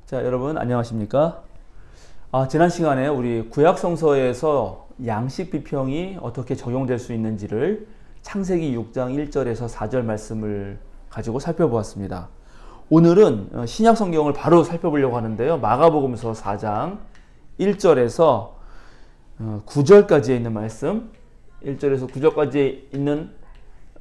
자, 여러분 안녕하십니까? 지난 시간에 우리 구약성서에서 양식 비평이 어떻게 적용될 수 있는지를 창세기 6장 1절에서 4절 말씀을 가지고 살펴보았습니다. 오늘은 신약 성경을 바로 살펴보려고 하는데요. 마가복음서 4장 1절에서 9절까지에 있는 말씀, 1절에서 9절까지에 있는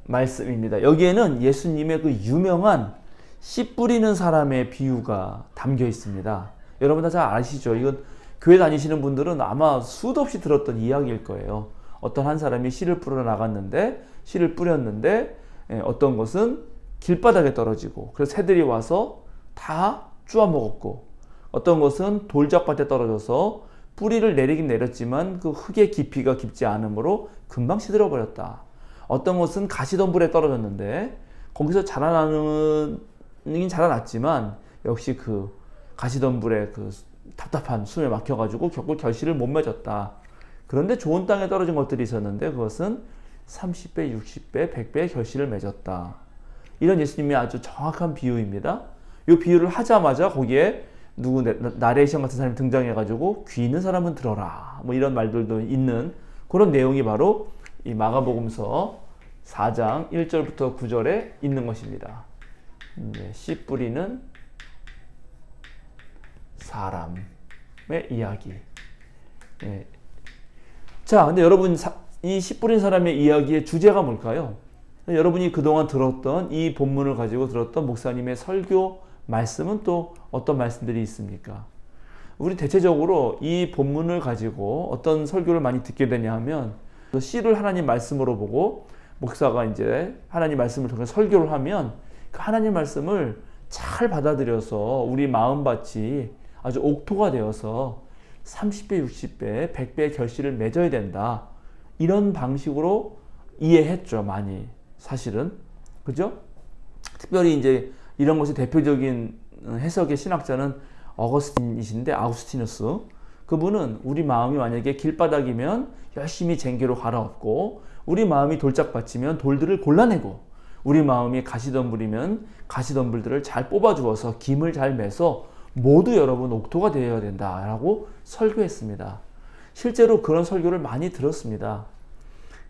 말씀입니다. 여기에는 예수님의 그 유명한 씨 뿌리는 사람의 비유가 담겨 있습니다. 여러분 다 잘 아시죠? 이건 교회 다니시는 분들은 아마 수도 없이 들었던 이야기일 거예요. 어떤 한 사람이 씨를 뿌려 나갔는데, 씨를 뿌렸는데 어떤 것은 길바닥에 떨어지고 그래서 새들이 와서 다 쪼아 먹었고, 어떤 것은 돌짝밭에 떨어져서 뿌리를 내리긴 내렸지만 그 흙의 깊이가 깊지 않으므로 금방 시들어 버렸다. 어떤 것은 가시덤불에 떨어졌는데 거기서 자라나긴 자라났지만 역시 그 가시덤불에 그 답답한 숨에 막혀가지고 결국 결실을 못 맺었다. 그런데 좋은 땅에 떨어진 것들이 있었는데 그것은 30배, 60배, 100배의 결실을 맺었다. 이런 예수님의 아주 정확한 비유입니다. 이 비유를 하자마자 거기에 나레이션 같은 사람이 등장해가지고 귀 있는 사람은 들어라, 뭐 이런 말들도 있는 그런 내용이 바로 이 마가복음서 4장 1절부터 9절에 있는 것입니다. 씨 뿌리는 사람의 이야기. 자, 근데 여러분, 이 씨 뿌린 사람의 이야기의 주제가 뭘까요? 여러분이 그동안 들었던 이 본문을 가지고 들었던 목사님의 설교 말씀은 또 어떤 말씀들이 있습니까? 우리 대체적으로 이 본문을 가지고 어떤 설교를 많이 듣게 되냐 하면 씨를 하나님 말씀으로 보고 목사가 이제 하나님 말씀을 통해 설교를 하면 그 하나님 말씀을 잘 받아들여서 우리 마음밭이 아주 옥토가 되어서 30배, 60배, 100배의 결실을 맺어야 된다. 이런 방식으로 이해했죠, 많이. 사실은. 그죠? 특별히 이제 이런 것의 대표적인 해석의 신학자는 아우구스티누스. 그분은 우리 마음이 만약에 길바닥이면 열심히 쟁기로 갈아엎고, 우리 마음이 돌짝밭이면 돌들을 골라내고, 우리 마음이 가시덤불이면 가시덤불들을 잘 뽑아주어서 김을 잘 매서 모두 여러분 옥토가 되어야 된다라고 설교했습니다. 실제로 그런 설교를 많이 들었습니다.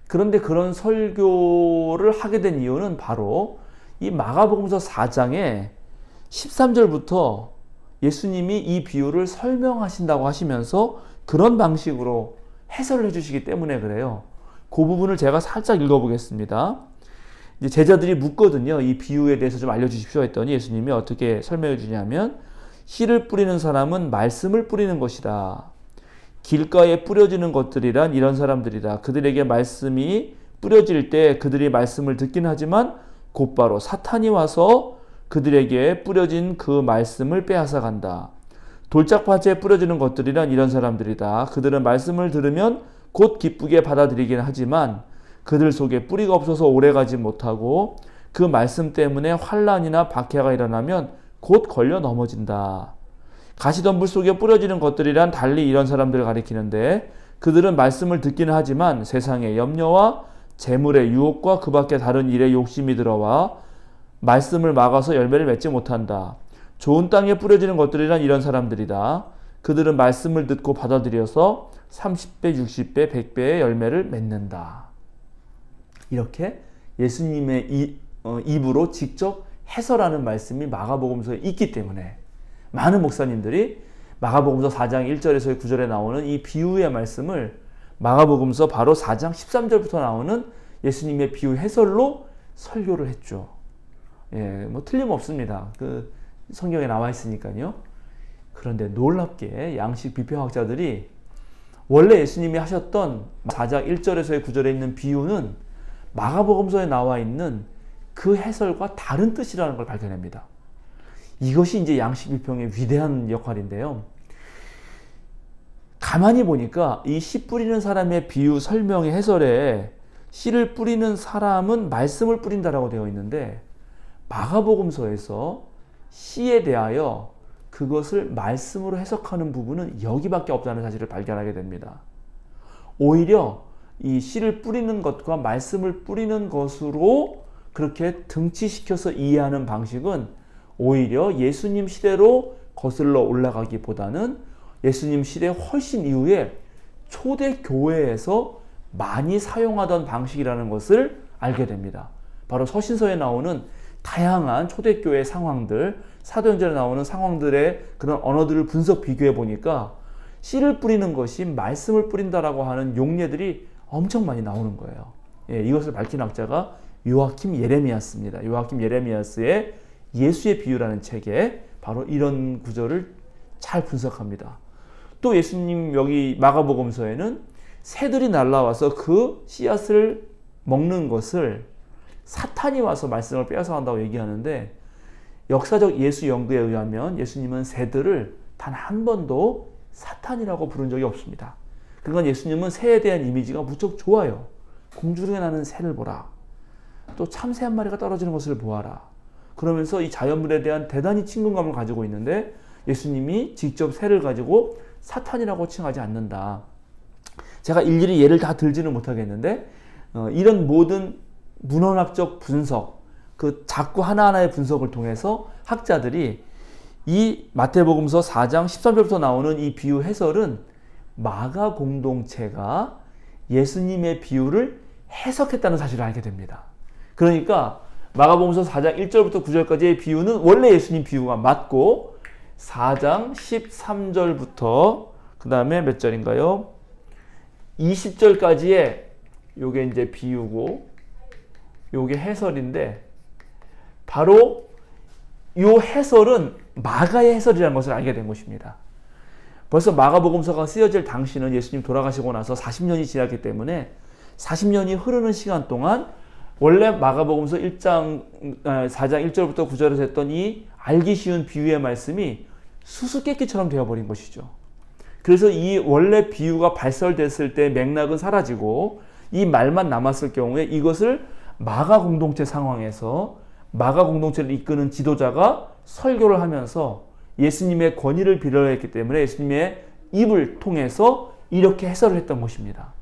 그런데 그런 설교를 하게 된 이유는 바로 이 마가복음서 4장에 13절부터 예수님이 이 비유를 설명하신다고 하시면서 그런 방식으로 해설을 해주시기 때문에 그래요. 그 부분을 제가 살짝 읽어보겠습니다. 이제 제자들이 묻거든요. 이 비유에 대해서 좀 알려주십시오 했더니 예수님이 어떻게 설명해 주냐면, 씨를 뿌리는 사람은 말씀을 뿌리는 것이다. 길가에 뿌려지는 것들이란 이런 사람들이다. 그들에게 말씀이 뿌려질 때 그들이 말씀을 듣긴 하지만 곧바로 사탄이 와서 그들에게 뿌려진 그 말씀을 빼앗아 간다. 돌짝밭에 뿌려지는 것들이란 이런 사람들이다. 그들은 말씀을 들으면 곧 기쁘게 받아들이긴 하지만 그들 속에 뿌리가 없어서 오래가지 못하고 그 말씀 때문에 환난이나 박해가 일어나면 곧 걸려 넘어진다. 가시덤불 속에 뿌려지는 것들이란 달리 이런 사람들을 가리키는데, 그들은 말씀을 듣기는 하지만 세상의 염려와 재물의 유혹과 그 밖에 다른 일에 욕심이 들어와 말씀을 막아서 열매를 맺지 못한다. 좋은 땅에 뿌려지는 것들이란 이런 사람들이다. 그들은 말씀을 듣고 받아들여서 30배, 60배, 100배의 열매를 맺는다. 이렇게 예수님의 입으로 직접 해설하는 말씀이 마가복음서에 있기 때문에 많은 목사님들이 마가복음서 4장 1절에서 9절에 나오는 이 비유의 말씀을 마가복음서 바로 4장 13절부터 나오는 예수님의 비유 해설로 설교를 했죠. 뭐 틀림없습니다. 그 성경에 나와 있으니까요. 그런데 놀랍게 양식 비평학자들이 원래 예수님이 하셨던 4장 1절에서 9절에 있는 비유는 마가복음서에 나와 있는 그 해설과 다른 뜻이라는 걸 발견합니다. 이것이 이제 양식 비평의 위대한 역할인데요. 가만히 보니까 이 씨 뿌리는 사람의 비유 설명의 해설에 씨를 뿌리는 사람은 말씀을 뿌린다라고 되어 있는데, 마가복음서에서 씨에 대하여 그것을 말씀으로 해석하는 부분은 여기밖에 없다는 사실을 발견하게 됩니다. 오히려 이 씨를 뿌리는 것과 말씀을 뿌리는 것으로 그렇게 등치시켜서 이해하는 방식은 오히려 예수님 시대로 거슬러 올라가기보다는 예수님 시대 훨씬 이후에 초대 교회에서 많이 사용하던 방식이라는 것을 알게 됩니다. 바로 서신서에 나오는 다양한 초대교회 상황들, 사도행전에 나오는 상황들의 그런 언어들을 분석 비교해 보니까 씨를 뿌리는 것이 말씀을 뿌린다라고 하는 용례들이 엄청 많이 나오는 거예요. 예, 이것을 밝힌 학자가 요아킴 예레미야스입니다. 요아킴 예레미야스의 예수의 비유라는 책에 바로 이런 구절을 잘 분석합니다. 또 예수님 여기 마가복음서에는 새들이 날아와서 그 씨앗을 먹는 것을 사탄이 와서 말씀을 빼앗아 간다고 얘기하는데, 역사적 예수 연구에 의하면 예수님은 새들을 단 한 번도 사탄이라고 부른 적이 없습니다. 그건 예수님은 새에 대한 이미지가 무척 좋아요. 공중에 나는 새를 보라. 또 참새 한 마리가 떨어지는 것을 보아라. 그러면서 이 자연물에 대한 대단히 친근감을 가지고 있는데 예수님이 직접 새를 가지고 사탄이라고 칭하지 않는다. 제가 일일이 예를 다 들지는 못하겠는데 이런 모든 문헌학적 분석, 그 자꾸 하나하나의 분석을 통해서 학자들이 이 마태복음서 4장 13절부터 나오는 이 비유 해설은 마가 공동체가 예수님의 비유를 해석했다는 사실을 알게 됩니다. 그러니까 마가복음서 4장 1절부터 9절까지의 비유는 원래 예수님 비유가 맞고 4장 13절부터 그 다음에 몇 절인가요? 20절까지의 요게 이제 비유고 요게 해설인데, 바로 요 해설은 마가의 해설이라는 것을 알게 된 것입니다. 벌써 마가복음서가 쓰여질 당시는 예수님 돌아가시고 나서 40년이 지났기 때문에 40년이 흐르는 시간 동안 원래 마가복음서 4장 1절부터 9절에서 했던 이 알기 쉬운 비유의 말씀이 수수께끼처럼 되어버린 것이죠. 그래서 이 원래 비유가 발설됐을 때 맥락은 사라지고 이 말만 남았을 경우에 이것을 마가 공동체 상황에서 마가 공동체를 이끄는 지도자가 설교를 하면서 예수님의 권위를 빌어했기 때문에 예수님의 입을 통해서 이렇게 해설을 했던 것입니다.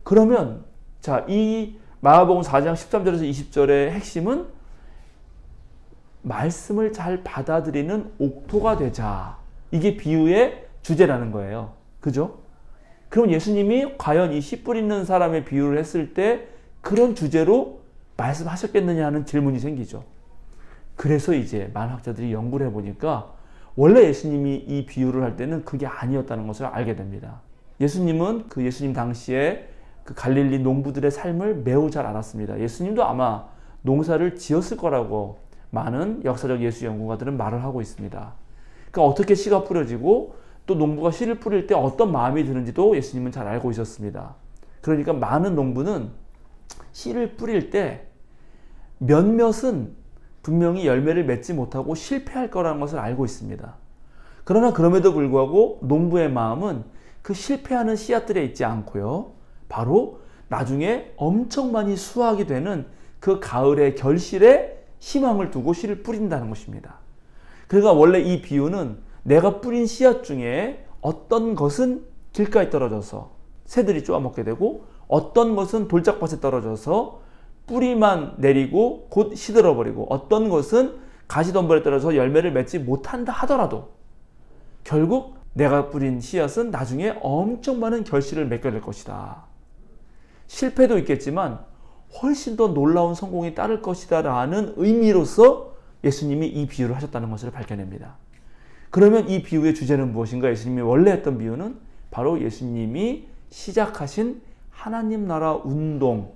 그러면 자, 이 마가복음 4장 13절에서 20절의 핵심은 말씀을 잘 받아들이는 옥토가 되자. 이게 비유의 주제라는 거예요. 그죠? 그럼 예수님이 과연 이 씨 뿌리는 사람의 비유를 했을 때 그런 주제로 말씀하셨겠느냐 하는 질문이 생기죠. 그래서 이제 많은 학자들이 연구를 해보니까 원래 예수님이 이 비유를 할 때는 그게 아니었다는 것을 알게 됩니다. 예수님은 그 예수님 당시에 그 갈릴리 농부들의 삶을 매우 잘 알았습니다. 예수님도 아마 농사를 지었을 거라고 많은 역사적 예수 연구가들은 말을 하고 있습니다. 그러니까 어떻게 씨가 뿌려지고 또 농부가 씨를 뿌릴 때 어떤 마음이 드는지도 예수님은 잘 알고 있었습니다. 그러니까 많은 농부는 씨를 뿌릴 때 몇몇은 분명히 열매를 맺지 못하고 실패할 거라는 것을 알고 있습니다. 그러나 그럼에도 불구하고 농부의 마음은 그 실패하는 씨앗들에 있지 않고요, 바로 나중에 엄청 많이 수확이 되는 그 가을의 결실에 희망을 두고 씨를 뿌린다는 것입니다. 그러니까 원래 이 비유는 내가 뿌린 씨앗 중에 어떤 것은 길가에 떨어져서 새들이 쪼아먹게 되고 어떤 것은 돌짝밭에 떨어져서 뿌리만 내리고 곧 시들어버리고 어떤 것은 가시덤불에 떨어져서 열매를 맺지 못한다 하더라도 결국 내가 뿌린 씨앗은 나중에 엄청 많은 결실을 맺게 될 것이다. 실패도 있겠지만 훨씬 더 놀라운 성공이 따를 것이다 라는 의미로서 예수님이 이 비유를 하셨다는 것을 밝혀냅니다. 그러면 이 비유의 주제는 무엇인가? 예수님이 원래 했던 비유는 바로 예수님이 시작하신 하나님 나라 운동,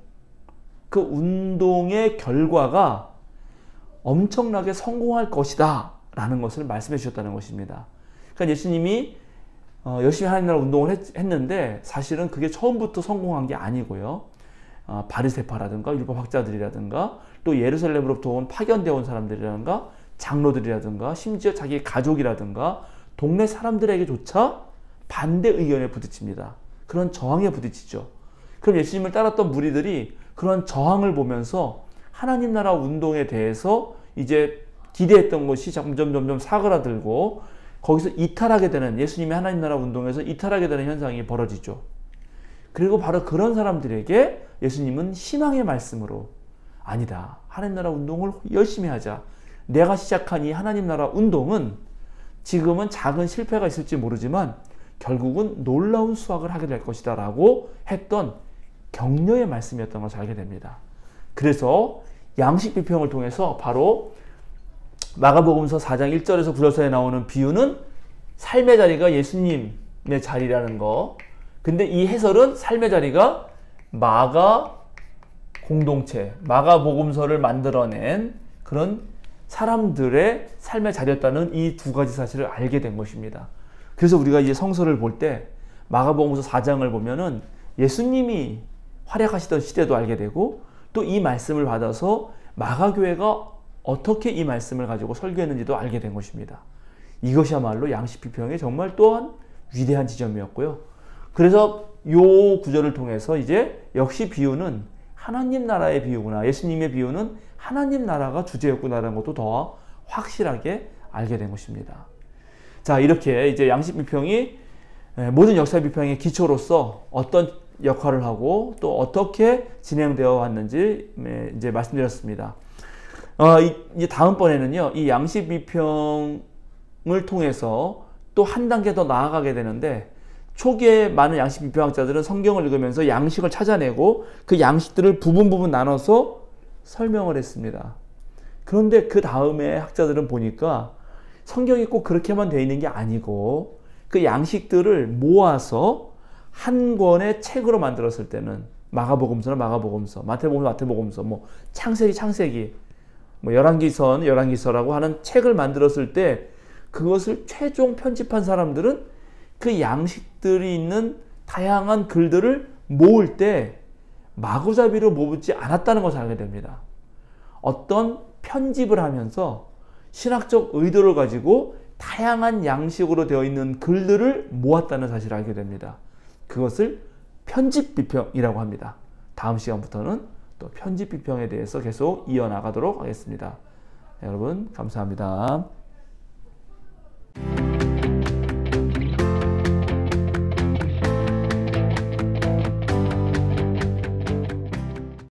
그 운동의 결과가 엄청나게 성공할 것이다 라는 것을 말씀해 주셨다는 것입니다. 그러니까 예수님이 열심히 하나님 나라 운동을 했는데 사실은 그게 처음부터 성공한 게 아니고요. 바리새파라든가 율법학자들이라든가 또 예루살렘으로부터 온 파견되어 온 사람들이라든가 장로들이라든가 심지어 자기 가족이라든가 동네 사람들에게조차 반대 의견에 부딪힙니다. 그런 저항에 부딪히죠. 그럼 예수님을 따랐던 무리들이 그런 저항을 보면서 하나님 나라 운동에 대해서 이제 기대했던 것이 점점 사그라들고 거기서 이탈하게 되는, 예수님이 하나님 나라 운동에서 이탈하게 되는 현상이 벌어지죠. 그리고 바로 그런 사람들에게 예수님은 희망의 말씀으로 아니다, 하나님 나라 운동을 열심히 하자. 내가 시작한 이 하나님 나라 운동은 지금은 작은 실패가 있을지 모르지만 결국은 놀라운 수확을 하게 될 것이다 라고 했던 격려의 말씀이었던 것을 알게 됩니다. 그래서 양식 비평을 통해서 바로 마가복음서 4장 1절에서 9절에 나오는 비유는 삶의 자리가 예수님의 자리라는 거. 근데 이 해설은 삶의 자리가 마가 공동체, 마가복음서를 만들어낸 그런 사람들의 삶의 자리였다는 이 두 가지 사실을 알게 된 것입니다. 그래서 우리가 이제 성서를 볼 때 마가복음서 4장을 보면은 예수님이 활약하시던 시대도 알게 되고 또 이 말씀을 받아서 마가교회가 어떻게 이 말씀을 가지고 설교했는지도 알게 된 것입니다. 이것이야말로 양식 비평의 정말 또한 위대한 지점이었고요. 그래서 이 구절을 통해서 이제 역시 비유는 하나님 나라의 비유구나, 예수님의 비유는 하나님 나라가 주제였구나라는 것도 더 확실하게 알게 된 것입니다. 자, 이렇게 이제 양식 비평이 모든 역사 비평의 기초로서 어떤 역할을 하고 또 어떻게 진행되어 왔는지 이제 말씀드렸습니다. 이제 다음번에는요, 이 양식 비평을 통해서 또 한 단계 더 나아가게 되는데, 초기에 많은 양식 비평학자들은 성경을 읽으면서 양식을 찾아내고 그 양식들을 부분 나눠서 설명을 했습니다. 그런데 그 다음에 학자들은 보니까 성경이 꼭 그렇게만 되어 있는 게 아니고 그 양식들을 모아서 한 권의 책으로 만들었을 때는 마가복음서는 마가복음서, 마태복음서 마태복음서, 뭐 창세기, 뭐 열왕기서는 열왕기서라고 하는 책을 만들었을 때 그것을 최종 편집한 사람들은 그 양식들이 있는 다양한 글들을 모을 때 마구잡이로 모으지 않았다는 것을 알게 됩니다. 어떤 편집을 하면서 신학적 의도를 가지고 다양한 양식으로 되어 있는 글들을 모았다는 사실을 알게 됩니다. 그것을 편집 비평이라고 합니다. 다음 시간부터는 또 편집 비평에 대해서 계속 이어나가도록 하겠습니다. 여러분 감사합니다.